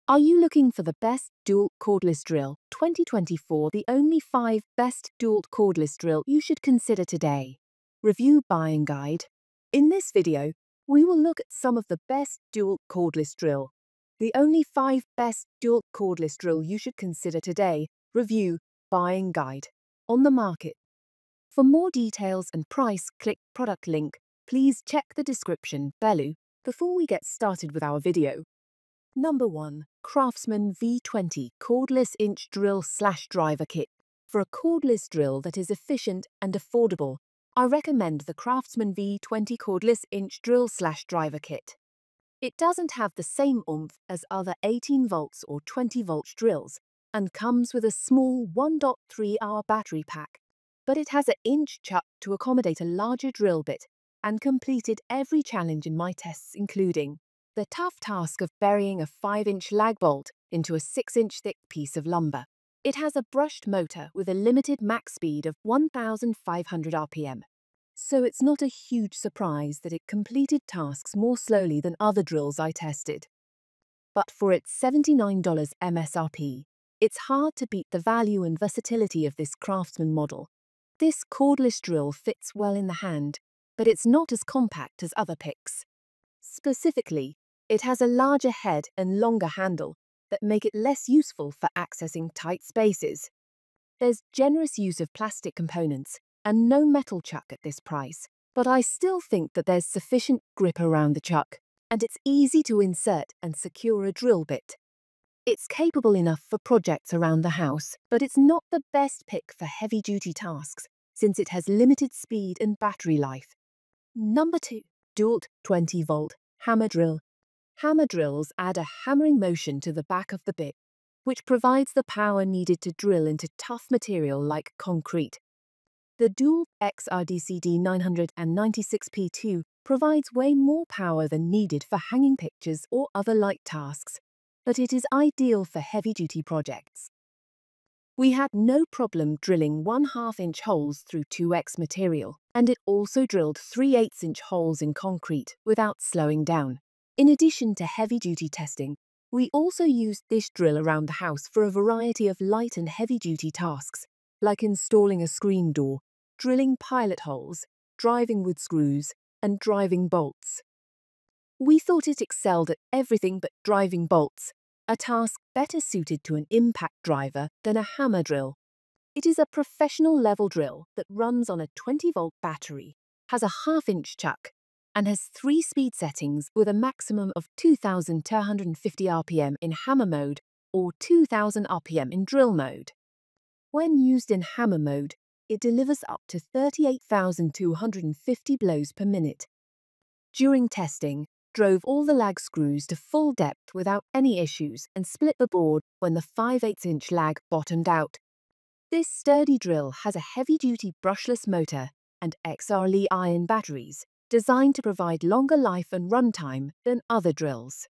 Are you looking for the best DEWALT cordless drill 2024? The only 5 best DEWALT cordless drill you should consider today. Review buying guide. In this video, we will look at some of the best DEWALT cordless drill. The only 5 best DEWALT cordless drill you should consider today. Review buying guide. On the market. For more details and price, click product link. Please check the description below before we get started with our video. Number 1. Craftsman V20 Cordless Inch Drill/Driver Kit. For a cordless drill that is efficient and affordable, I recommend the Craftsman V20 Cordless Inch Drill/Driver Kit. It doesn't have the same oomph as other 18 volts or 20 volt drills and comes with a small 1.3-hour battery pack, but it has an inch chuck to accommodate a larger drill bit and completed every challenge in my tests, including the tough task of burying a 5-inch lag bolt into a 6-inch thick piece of lumber. It has a brushed motor with a limited max speed of 1,500 RPM, so it's not a huge surprise that it completed tasks more slowly than other drills I tested. But for its $79 MSRP, it's hard to beat the value and versatility of this Craftsman model. This cordless drill fits well in the hand, but it's not as compact as other picks. Specifically, it has a larger head and longer handle that make it less useful for accessing tight spaces. There's generous use of plastic components and no metal chuck at this price, but I still think that there's sufficient grip around the chuck, and it's easy to insert and secure a drill bit. It's capable enough for projects around the house, but it's not the best pick for heavy-duty tasks since it has limited speed and battery life. Number 2. DEWALT 20-volt Hammer Drill. Hammer drills add a hammering motion to the back of the bit, which provides the power needed to drill into tough material like concrete. The DEWALT XRDCD 996P2 provides way more power than needed for hanging pictures or other light tasks, but it is ideal for heavy-duty projects. We had no problem drilling 1/2-inch holes through 2X material, and it also drilled 3/8-inch holes in concrete without slowing down. In addition to heavy-duty testing, we also used this drill around the house for a variety of light and heavy-duty tasks, like installing a screen door, drilling pilot holes, driving wood screws, and driving bolts. We thought it excelled at everything but driving bolts, a task better suited to an impact driver than a hammer drill. It is a professional level drill that runs on a 20-volt battery, has a 1/2-inch chuck, and has 3 speed settings with a maximum of 2,250 RPM in hammer mode or 2,000 RPM in drill mode. When used in hammer mode, it delivers up to 38,250 blows per minute. During testing, drove all the lag screws to full depth without any issues and split the board when the 5/8-inch lag bottomed out. This sturdy drill has a heavy-duty brushless motor and XR Li-ion batteries, designed to provide longer life and runtime than other drills.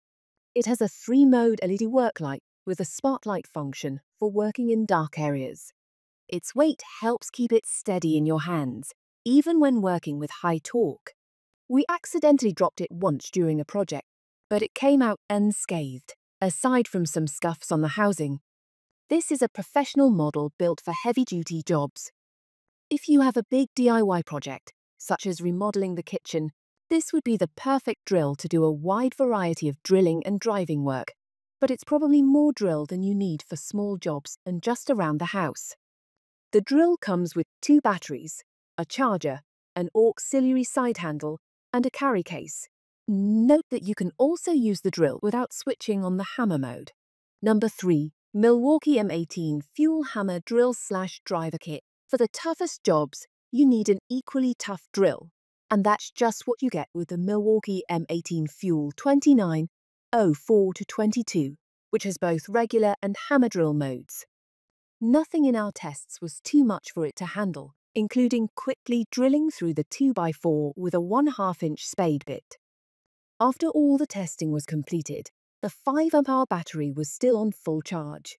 It has a 3-mode LED work light with a spotlight function for working in dark areas. Its weight helps keep it steady in your hands, even when working with high torque. We accidentally dropped it once during a project, but it came out unscathed, aside from some scuffs on the housing. This is a professional model built for heavy-duty jobs. If you have a big DIY project, such as remodeling the kitchen, this would be the perfect drill to do a wide variety of drilling and driving work, but it's probably more drill than you need for small jobs and just around the house. The drill comes with 2 batteries, a charger, an auxiliary side handle, and a carry case. Note that you can also use the drill without switching on the hammer mode. Number 3. Milwaukee M18 Fuel Hammer Drill/Driver Kit. For the toughest jobs, you need an equally tough drill, and that's just what you get with the Milwaukee M18 Fuel 2904-22, which has both regular and hammer drill modes. Nothing in our tests was too much for it to handle, including quickly drilling through the 2x4 with a 1/2-inch spade bit. After all the testing was completed, the 5-amp-hour battery was still on full charge.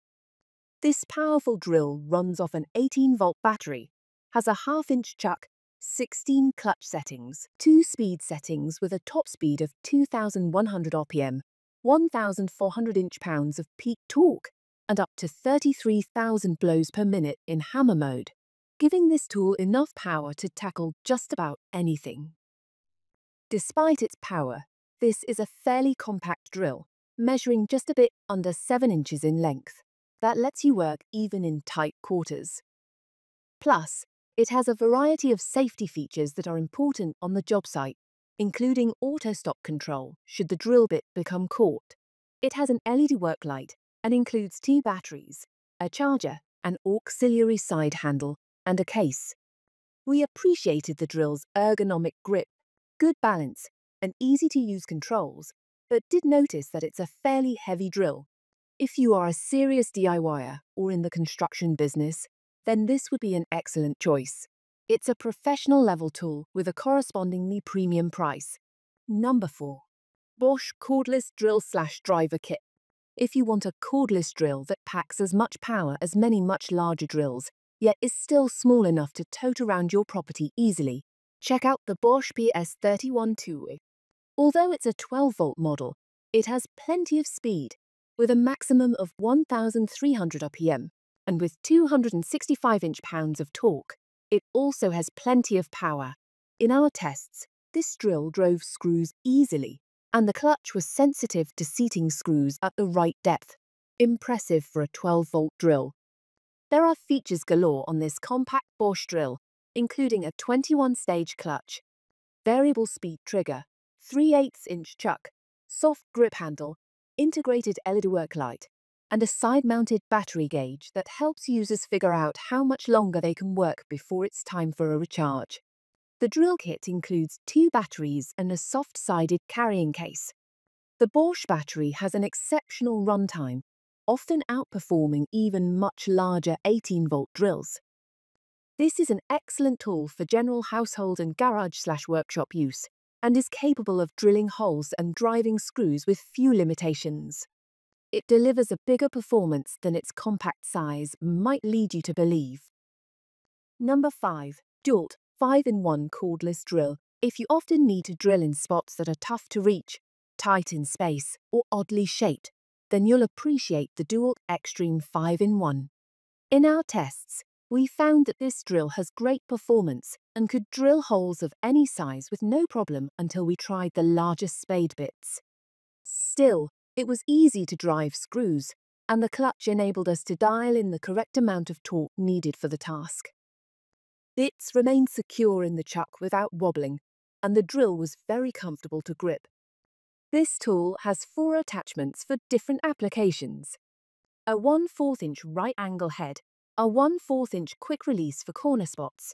This powerful drill runs off an 18-volt battery, has a 1/2-inch chuck, 16 clutch settings, 2 speed settings with a top speed of 2,100 RPM, 1,400 inch-pounds of peak torque, and up to 33,000 blows per minute in hammer mode, giving this tool enough power to tackle just about anything. Despite its power, this is a fairly compact drill, measuring just a bit under 7 inches in length. That lets you work even in tight quarters. Plus, it has a variety of safety features that are important on the job site, including auto-stop control should the drill bit become caught. It has an LED work light and includes 2 batteries, a charger, an auxiliary side handle, and a case. We appreciated the drill's ergonomic grip, good balance, and easy-to-use controls, but did notice that it's a fairly heavy drill. If you are a serious DIYer or in the construction business, then this would be an excellent choice. It's a professional-level tool with a correspondingly premium price. Number 4. Bosch Cordless Drill/Driver Kit. If you want a cordless drill that packs as much power as many much larger drills, yet is still small enough to tote around your property easily, check out the Bosch PS31 Although it's a 12-volt model, it has plenty of speed, with a maximum of 1,300 RPM, and with 265 inch-pounds of torque. It also has plenty of power. In our tests, this drill drove screws easily, and the clutch was sensitive to seating screws at the right depth. Impressive for a 12-volt drill. There are features galore on this compact Bosch drill, including a 21-stage clutch, variable speed trigger, 3/8-inch chuck, soft grip handle, integrated LED work light, and a side-mounted battery gauge that helps users figure out how much longer they can work before it's time for a recharge. The drill kit includes 2 batteries and a soft-sided carrying case. The Bosch battery has an exceptional runtime, often outperforming even much larger 18-volt drills. This is an excellent tool for general household and garage/workshop use, and is capable of drilling holes and driving screws with few limitations. It delivers a bigger performance than its compact size might lead you to believe. Number 5. DEWALT 5-in-1 Cordless Drill. If you often need to drill in spots that are tough to reach, tight in space, or oddly shaped, then you'll appreciate the DEWALT Extreme 5-in-1. In our tests, we found that this drill has great performance and could drill holes of any size with no problem until we tried the larger spade bits. Still, it was easy to drive screws, and the clutch enabled us to dial in the correct amount of torque needed for the task. Bits remained secure in the chuck without wobbling, and the drill was very comfortable to grip. This tool has 4 attachments for different applications: a 1/4-inch right-angle head, a 1/4-inch quick release for corner spots,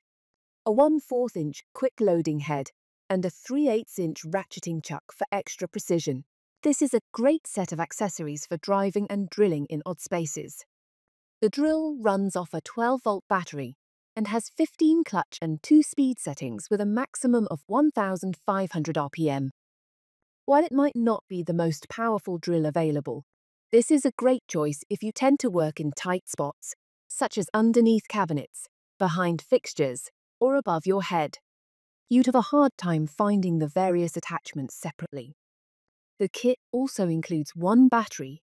a 1/4-inch quick loading head, and a 3/8-inch ratcheting chuck for extra precision. This is a great set of accessories for driving and drilling in odd spaces. The drill runs off a 12-volt battery and has 15 clutch and 2 speed settings with a maximum of 1,500 RPM. While it might not be the most powerful drill available, this is a great choice if you tend to work in tight spots, such as underneath cabinets, behind fixtures, or above your head. You'd have a hard time finding the various attachments separately. The kit also includes 1 battery,